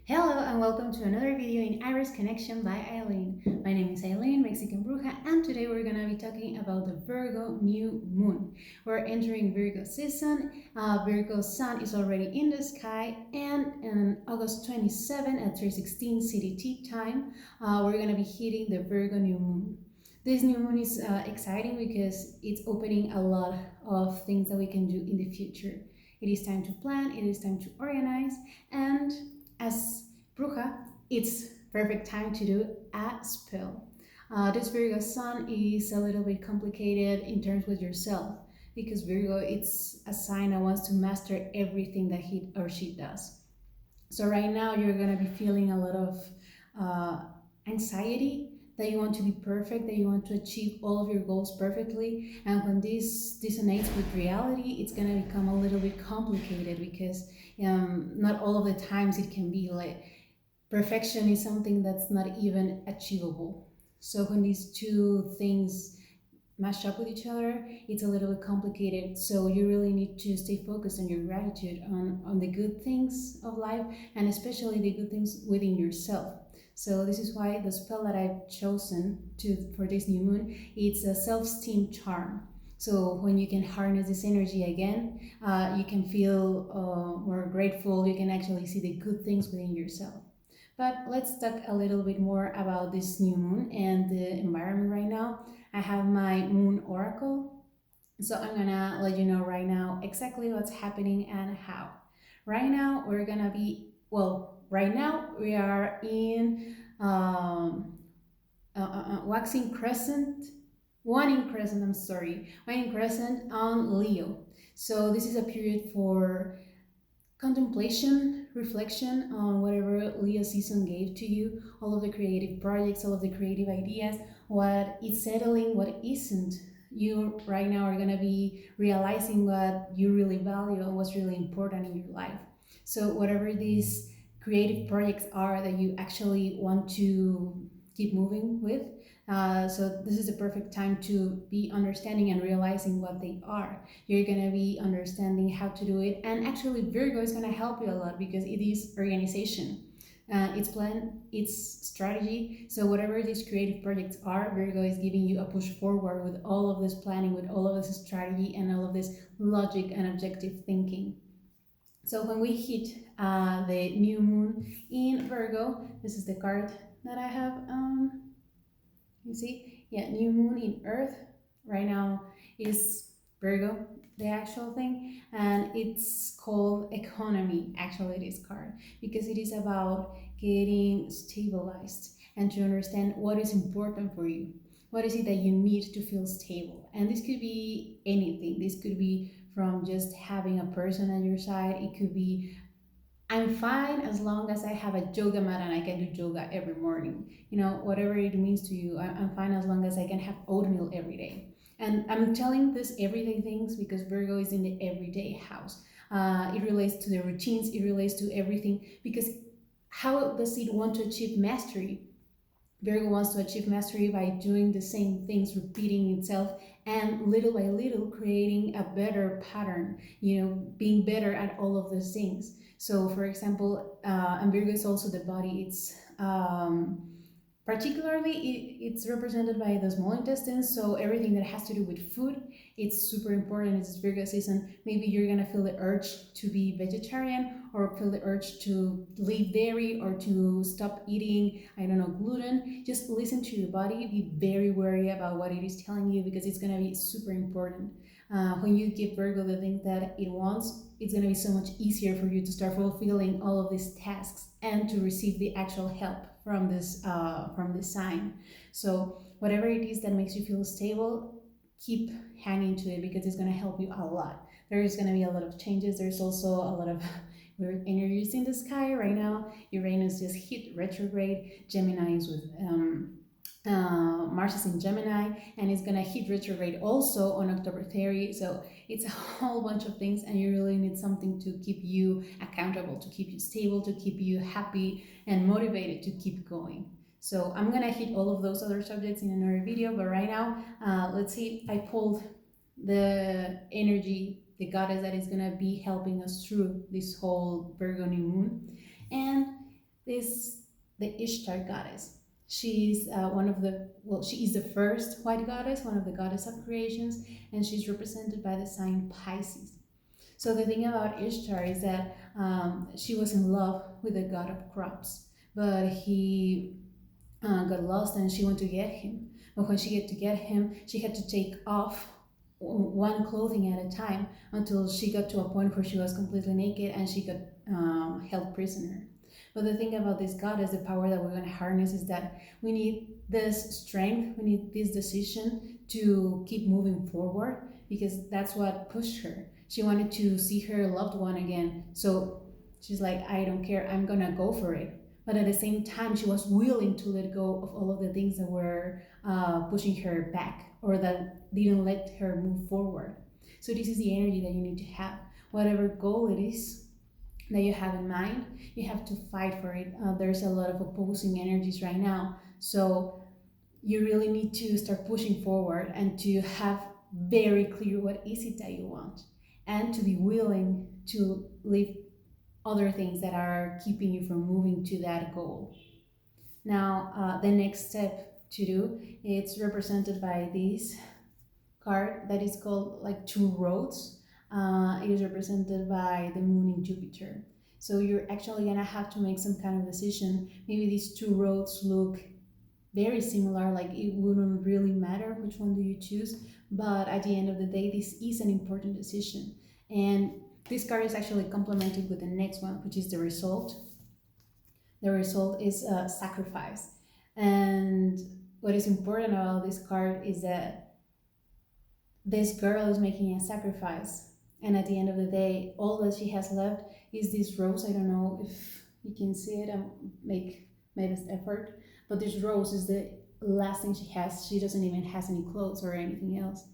Hello and welcome to another video in Iris Connection by Aileen. My name is Aileen, Mexican Bruja, and today we're going to be talking about the Virgo new moon. We're entering Virgo season. Virgo sun is already in the sky, and on August 27 at 3:16 CDT time, we're going to be hitting the Virgo new moon. This new moon is exciting because it's opening a lot of things that we can do in the future. It is time to plan, it is time to organize, and as Bruja, it's perfect time to do a spell. This Virgo sun is a little bit complicated in terms with yourself because Virgo, it's a sign that wants to master everything that he or she does. So right now you're gonna be feeling a lot of anxiety that you want to be perfect, that you want to achieve all of your goals perfectly. And when this dissonates with reality, it's gonna become a little bit complicated because not all of the times it can be like perfection is something that's not even achievable. So when these two things mash up with each other, it's a little bit complicated. So you really need to stay focused on your gratitude, on the good things of life, and especially the good things within yourself. So this is why the spell that I've chosen for this new moon, it's a self-esteem charm. So when you can harness this energy again, you can feel more grateful, you can actually see the good things within yourself. But let's talk a little bit more about this new moon and the environment right now. I have my moon oracle, so I'm gonna let you know right now exactly what's happening and how. Right now we're gonna be, right now we are in waxing crescent, waning crescent, waning crescent on Leo. So this is a period for contemplation, reflection on whatever Leo season gave to you, all of the creative projects, all of the creative ideas, what is settling, what isn't. You right now are going to be realizing what you really value and what's really important in your life. So whatever these creative projects are that you actually want to keep moving with, so this is the perfect time to be understanding and realizing what they are. You're going to be understanding how to do it, and actually Virgo is going to help you a lot because it is organization. It's plan, it's strategy. So whatever these creative projects are, Virgo is giving you a push forward with all of this planning, with all of this strategy and all of this logic and objective thinking. So when we hit the new moon in Virgo, this is the card that I have. You see, yeah, new moon in Earth right now is Virgo, the actual thing, and it's called economy, actually, this card, because it is about getting stabilized and to understand what is important for you. What is it that you need to feel stable? And this could be anything. This could be from just having a person at your side. It could be I'm fine as long as I have a yoga mat and I can do yoga every morning. You know, whatever it means to you, I'm fine as long as I can have oatmeal every day. And I'm telling this everyday things because Virgo is in the everyday house. It relates to the routines, it relates to everything. Because how does it want to achieve mastery? Virgo wants to achieve mastery by doing the same things, repeating itself, and little by little creating a better pattern, being better at all of those things. So, for example, and Virgo is also the body, it's particularly it's represented by the small intestines, so everything that has to do with food, it's super important. It's Virgo season. Maybe you're gonna feel the urge to be vegetarian or feel the urge to leave dairy or to stop eating, I don't know, gluten. Just listen to your body. Be very wary about what it is telling you because it's gonna be super important. When you give Virgo the things that it wants, it's going to be so much easier for you to start fulfilling all of these tasks and to receive the actual help from this sign. So whatever it is that makes you feel stable, keep hanging to it because it's going to help you a lot. There is going to be a lot of changes. There's also a lot of weird energies in the sky right now. Uranus just hit retrograde. Gemini is with Mars is in Gemini and it's gonna hit retrograde also on October 30. So it's a whole bunch of things, and you really need something to keep you accountable, to keep you stable, to keep you happy and motivated to keep going. So I'm gonna hit all of those other subjects in another video, but right now, let's see. I pulled the energy, the goddess that is gonna be helping us through this whole Virgo new moon, and is the Ishtar goddess. She's she is the first white goddess, one of the goddess of creations, and she's represented by the sign Pisces. So the thing about Ishtar is that she was in love with the god of crops, but he got lost and she went to get him. But when she got to get him, she had to take off one clothing at a time until she got to a point where she was completely naked and she got held prisoner. But the thing about this goddess, the power that we're going to harness, is that we need this strength, we need this decision to keep moving forward, because that's what pushed her. She wanted to see her loved one again. So she's like, I don't care, I'm going to go for it. But at the same time, she was willing to let go of all of the things that were pushing her back or that didn't let her move forward. So this is the energy that you need to have. Whatever goal it is that you have in mind, you have to fight for it. There's a lot of opposing energies right now. So you really need to start pushing forward and to have very clear what is it that you want, and to be willing to leave other things that are keeping you from moving to that goal. Now, the next step to do, it's represented by this card that is called like two roads. It is represented by the moon in Jupiter. So you're actually gonna have to make some kind of decision. Maybe these two roads look very similar, like it wouldn't really matter which one do you choose, but at the end of the day, this is an important decision. And this card is actually complemented with the next one, which is the result. The result is sacrifice. And what is important about this card is that this girl is making a sacrifice. And at the end of the day, all that she has left is this rose. I don't know if you can see it. I made this effort. But this rose is the last thing she has. She doesn't even have any clothes or anything else.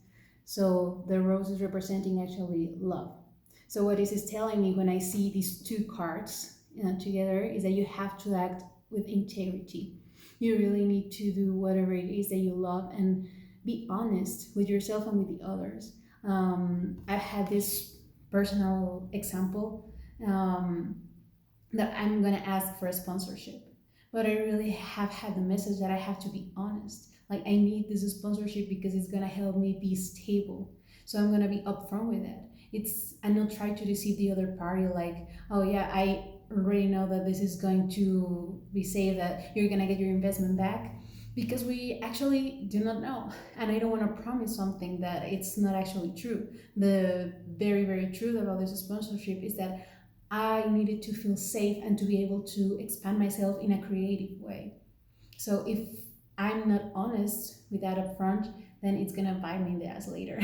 So the rose is representing actually love. So what this is telling me when I see these two cards together is that you have to act with integrity. You really need to do whatever it is that you love and be honest with yourself and with the others. I've had this personal example that I'm gonna ask for a sponsorship, but I really have had the message that I have to be honest. Like, I need this sponsorship because it's gonna help me be stable. So I'm gonna be upfront with it. And not try to deceive the other party, like, oh yeah, I already know that this is going to be safe, that you're gonna get your investment back, because we actually do not know. And I don't want to promise something that it's not actually true. The very, very truth about this sponsorship is that I needed to feel safe and to be able to expand myself in a creative way. So if I'm not honest with that up front, then it's gonna bite me in the ass later.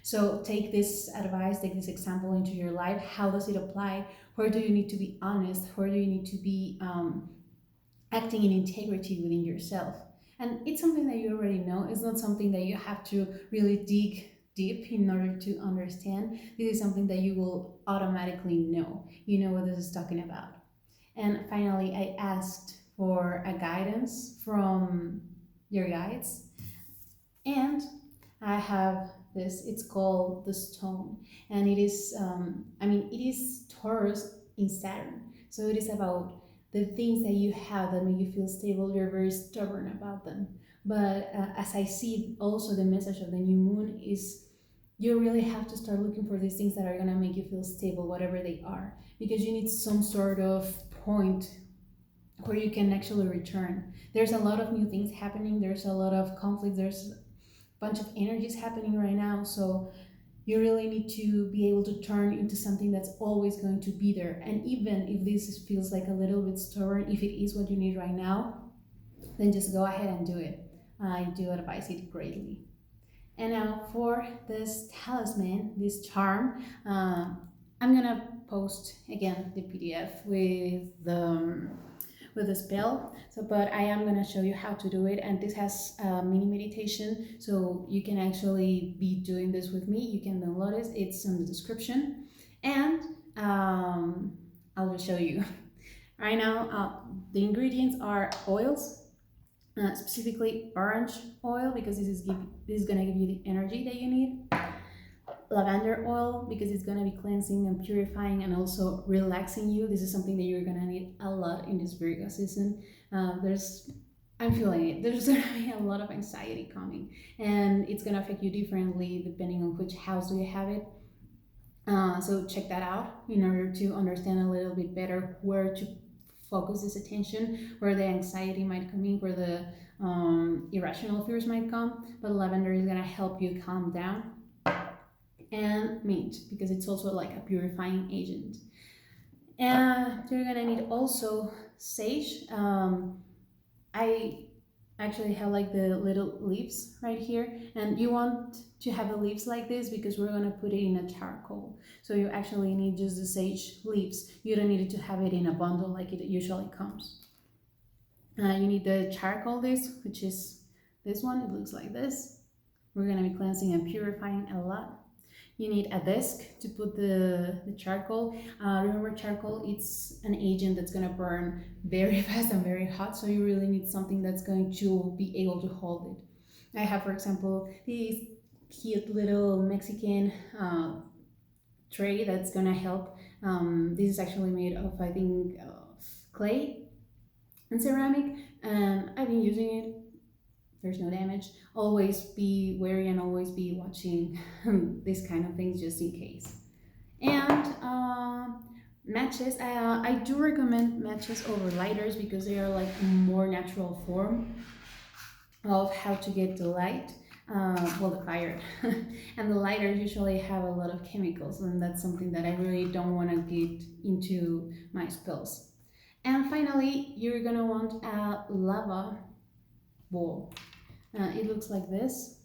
So take this advice, take this example into your life. How does it apply? Where do you need to be honest? Where do you need to be acting in integrity within yourself? And it's something that you already know. It's not something that you have to really dig deep in order to understand. This is something that you will automatically know. You know what this is talking about. And finally, I asked for a guidance from your guides. And I have this, it's called the stone. And it is, it is Taurus in Saturn. So it is about the things that you have that make you feel stable. You're very stubborn about them. But as I see also, the message of the new moon is you really have to start looking for these things that are going to make you feel stable, whatever they are, because you need some sort of point where you can actually return. There's a lot of new things happening. There's a lot of conflict. There's a bunch of energies happening right now. So you really need to be able to turn into something that's always going to be there. And even if this feels like a little bit stubborn, if it is what you need right now, then just go ahead and do it. I do advise it greatly. And now for this talisman, this charm, I'm gonna post again the PDF with the spell. But I am gonna show you how to do it, and this has a mini meditation, so you can actually be doing this with me. You can download it. It's in the description, and I'll just show you. Right now, the ingredients are oils. Specifically orange oil, because this is gonna give you the energy that you need. lavender oil because it's gonna be cleansing and purifying and also relaxing you. This is something that you're gonna need a lot in this Virgo season. I'm feeling it. There's gonna be a lot of anxiety coming, and it's gonna affect you differently depending on which house do you have it. So check that out in order to understand a little bit better where to focus this attention, where the anxiety might come in, where the irrational fears might come. But lavender is gonna help you calm down, and mint because it's also like a purifying agent. And you're gonna need also sage. I actually have like the little leaves right here, and you want to have the leaves like this because we're gonna put it in a charcoal. So you actually need just the sage leaves. You don't need it to have it in a bundle like it usually comes. You need the charcoal this, which is this one. It looks like this. We're gonna be cleansing and purifying a lot. You need a desk to put the charcoal. Remember, charcoal, it's an agent that's gonna burn very fast and very hot, so you really need something that's going to be able to hold it. I have, for example, this cute little Mexican tray that's gonna help. This is actually made of, I think, clay and ceramic, and I've been using it. There's no damage. Always be wary and always be watching these kind of things just in case. And matches, I do recommend matches over lighters because they are like a more natural form of how to get the light, well, the fire. And the lighters usually have a lot of chemicals, and that's something that I really don't want to get into my spells. And finally, you're gonna want a lava bowl. It looks like this,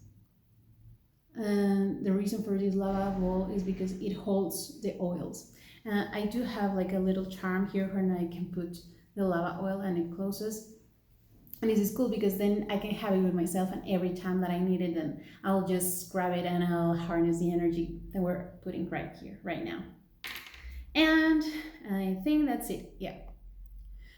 and the reason for this lava bowl is because it holds the oils. I do have like a little charm here where I can put the lava oil and it closes, and this is cool because then I can have it with myself, and every time that I need it, then I'll just grab it and I'll harness the energy that we're putting right here, right now. And I think that's it. Yeah.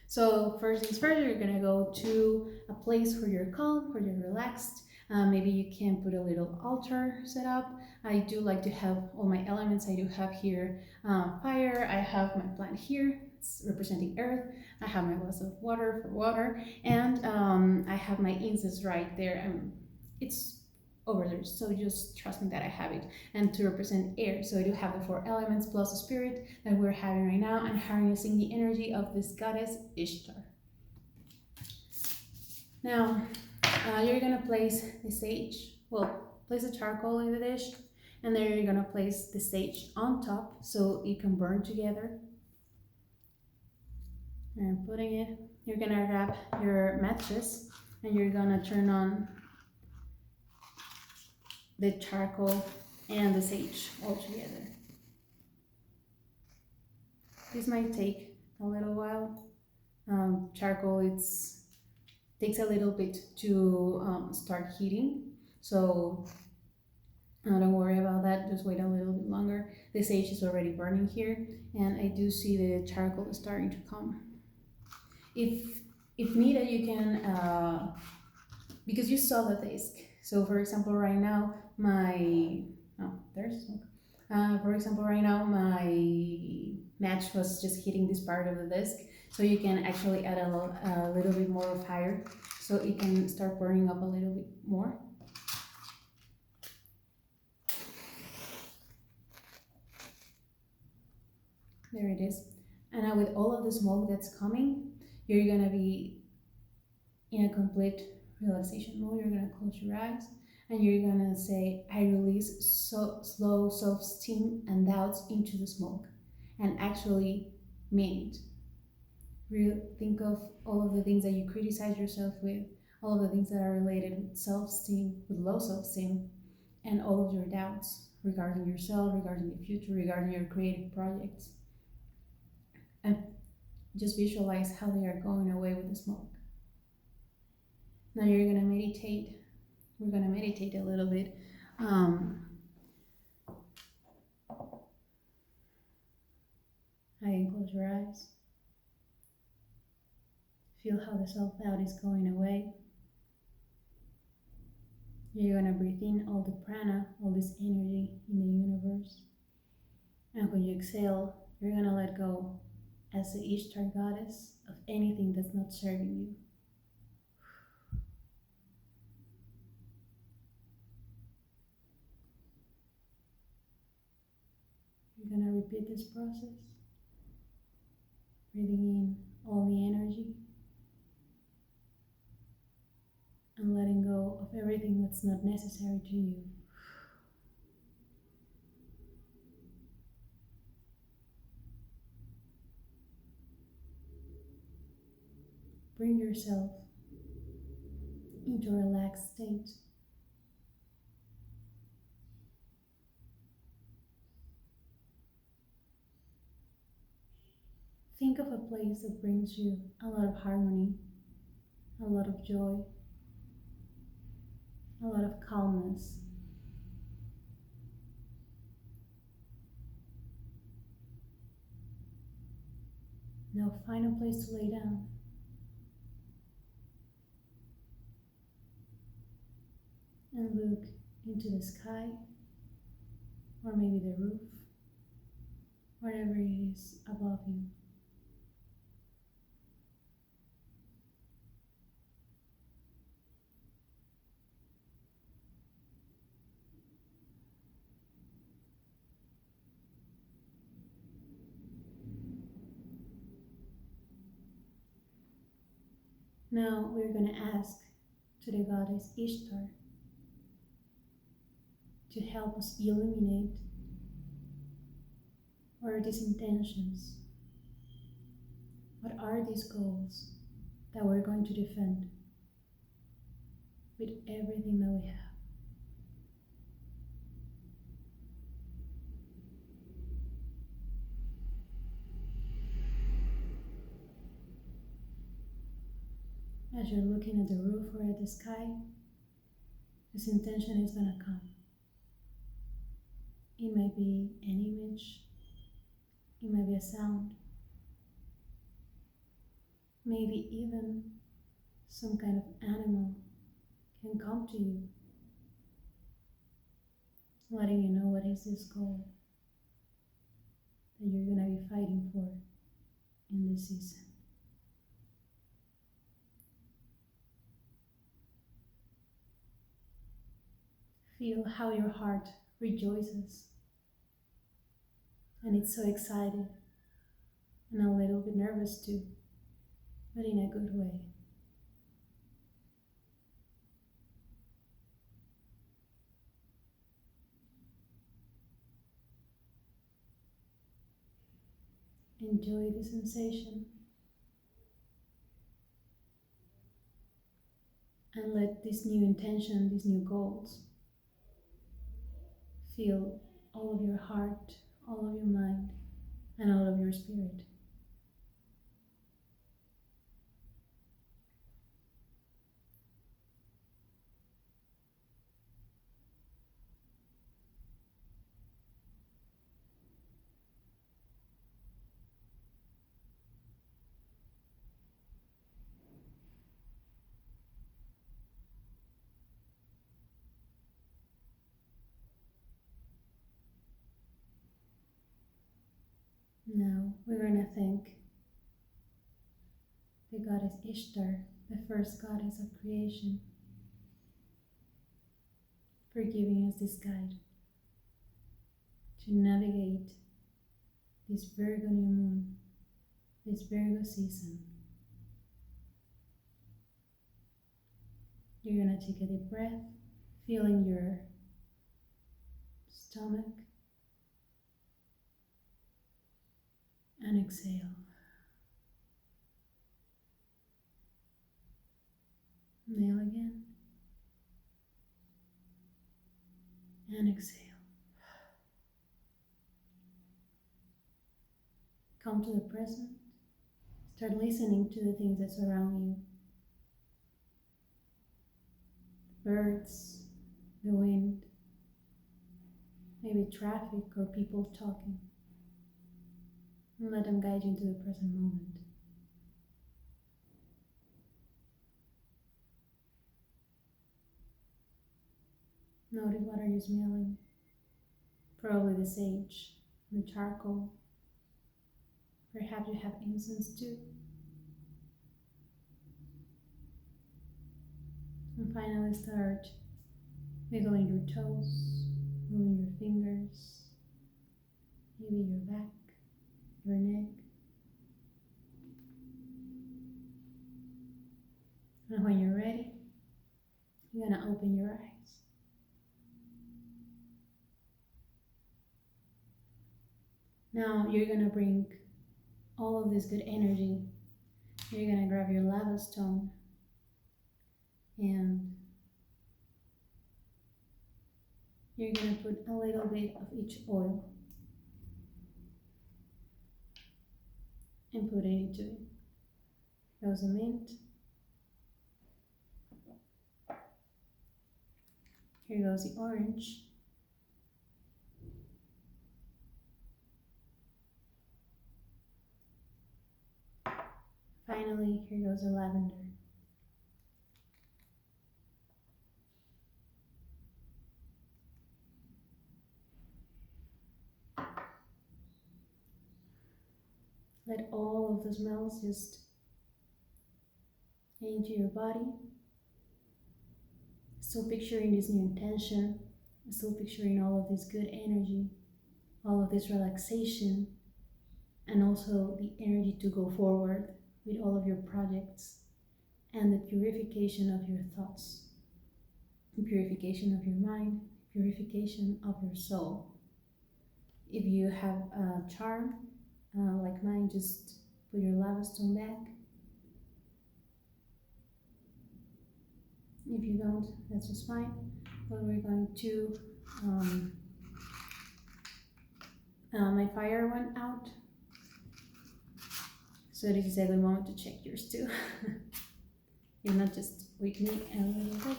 So first things first, you're gonna go to a place where you're calm, where you're relaxed. Maybe you can put a little altar set up. I do like to have all my elements. I do have here fire. I have my plant here, it's representing earth. I have my glass of water for water, and I have my incense right there. It's over there, so just trust me that I have it. And to represent air, so I do have the 4 elements plus the spirit that we're having right now and harnessing the energy of this goddess Ishtar. Now you're gonna place the sage, well, place the charcoal in the dish, and then you're gonna place the sage on top so it can burn together. And putting it, you're gonna grab your matches and you're gonna turn on the charcoal and the sage all together. This might take a little while. Charcoal takes a little bit to start heating, so don't worry about that, just wait a little bit longer. The sage is already burning here, and I do see the charcoal is starting to come. If needed, you can, because you saw the disc. So for example, right now, there's smoke. For example, right now, my match was just hitting this part of the disc. So you can actually add a little bit more of fire so it can start burning up a little bit more. There it is. And now with all of the smoke that's coming, you're gonna be in a complete relaxation mode. You're gonna close your eyes and you're gonna say, I release slow self-esteem and doubts into the smoke, and actually mean it. Think of all of the things that you criticize yourself with, all of the things that are related with self-esteem, with low self-esteem, and all of your doubts regarding yourself, regarding the future, regarding your creative projects. And just visualize how they are going away with the smoke. Now you're gonna meditate. We're gonna meditate a little bit. Close your eyes. Feel how the self-doubt is going away. You're gonna breathe in all the prana, all this energy in the universe. And when you exhale, you're gonna let go as the Ishtar goddess of anything that's not serving you. You're gonna repeat this process, breathing in all the energy and letting go of everything that's not necessary to you. Bring yourself into a relaxed state. Think of a place that brings you a lot of harmony, a lot of joy, a lot of calmness. Now find a place to lay down. And look into the sky, or maybe the roof, wherever it is above you. Now we're going to ask to the goddess Ishtar to help us illuminate what are these intentions, what are these goals that we're going to defend with everything that we have. As you're looking at the roof or at the sky, this intention is going to come. It might be an image, it might be a sound, maybe even some kind of animal can come to you, letting you know what is this goal that you're going to be fighting for in this season. Feel how your heart rejoices, and it's so excited and a little bit nervous too, but in a good way. Enjoy the sensation and let this new intention, these new goals, fill all of your heart, all of your mind, and all of your spirit. Now we're going to thank the goddess Ishtar, the first goddess of creation, for giving us this guide to navigate this Virgo new moon, this Virgo season. You're going to take a deep breath, feeling your stomach, and exhale. Inhale again, and exhale. Come to the present. Start listening to the things that surround you. The birds, the wind, maybe traffic or people talking. And let them guide you into the present moment. Notice what are you smelling? Probably the sage, the charcoal. Perhaps you have incense too. And finally start wiggling your toes, moving your fingers, maybe your back, your neck. And when you're ready, you're gonna open your eyes. Now you're gonna bring all of this good energy. You're gonna grab your lava stone and you're gonna put a little bit of each oil and put it into it. Goes a mint. Here goes the orange. Finally, here goes the lavender. Let all of the smells just into your body. Still picturing this new intention, still picturing all of this good energy, all of this relaxation, and also the energy to go forward with all of your projects and the purification of your thoughts, the purification of your mind, purification of your soul. If you have a charm like mine, just put your lava stone back. If you don't, that's just fine. But we're going to, my fire went out. So this is a good moment to check yours too. If not, just wake me a little bit.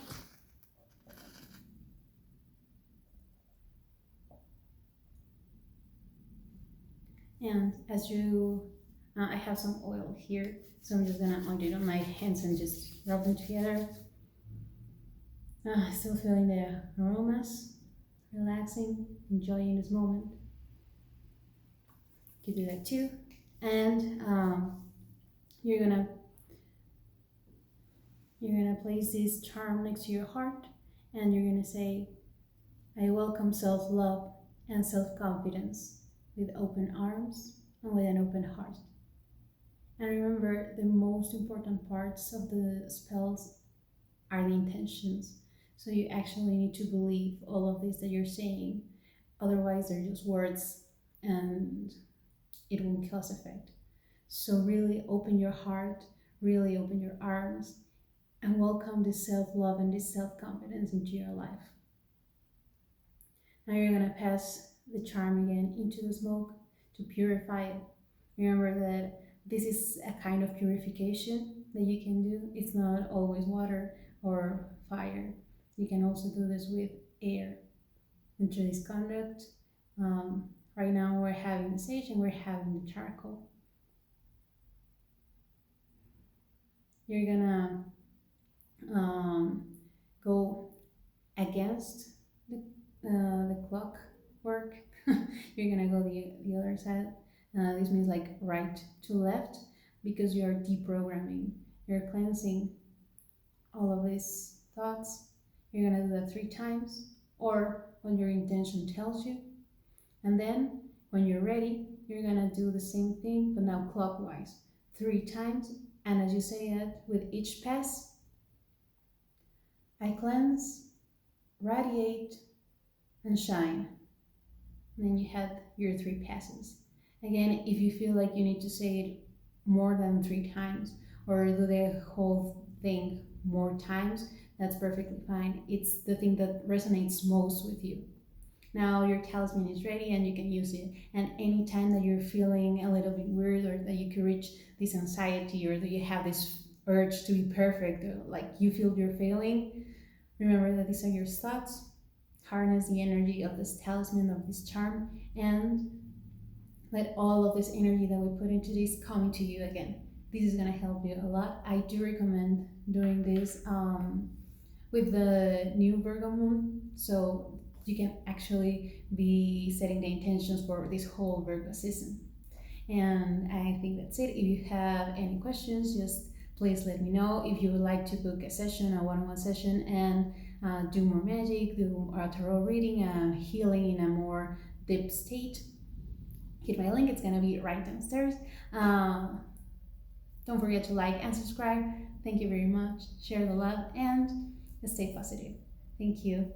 And as you, I have some oil here, so I'm just gonna oil it on my hands and just rub them together. Still feeling the aromas, relaxing, enjoying this moment. You can do that too. And you're gonna place this charm next to your heart, and you're gonna say, I welcome self-love and self-confidence with open arms and with an open heart. And remember, the most important parts of the spells are the intentions. So you actually need to believe all of this that you're saying. Otherwise, they're just words and it won't cause effect. So really open your heart, really open your arms, and welcome this self-love and this self-confidence into your life. Now you're gonna pass the charm again into the smoke to purify it. Remember that this is a kind of purification that you can do. It's not always water or fire. You can also do this with air. And through this conduct, right now we're having the sage and we're having the charcoal. You're gonna go against the clock work. You're gonna go the other side. This means like right to left, because you're deprogramming, you're cleansing all of these thoughts. You're gonna do that 3 times, or when your intention tells you. And then when you're ready, you're gonna do the same thing, but now clockwise, 3 times. And as you say it, with each pass, I cleanse, radiate, and shine. And then you have your 3 passes. Again, if you feel like you need to say it more than 3 times, or do the whole thing more times, that's perfectly fine. It's the thing that resonates most with you. Now your talisman is ready and you can use it. And anytime that you're feeling a little bit weird, or that you could reach this anxiety, or that you have this urge to be perfect, or like you feel you're failing, remember that these are your thoughts. Harness the energy of this talisman, of this charm, and let all of this energy that we put into this come into you again. This is gonna help you a lot. I do recommend doing this with the new Virgo moon. So you can actually be setting the intentions for this whole Virgo season. And I think that's it. If you have any questions, just please let me know. If you would like to book a session, a one-on-one session, and do more magic, do a tarot reading, and healing in a more deep state, hit my link. It's gonna be right downstairs. Don't forget to like and subscribe. Thank you very much. Share the love and stay positive. Thank you.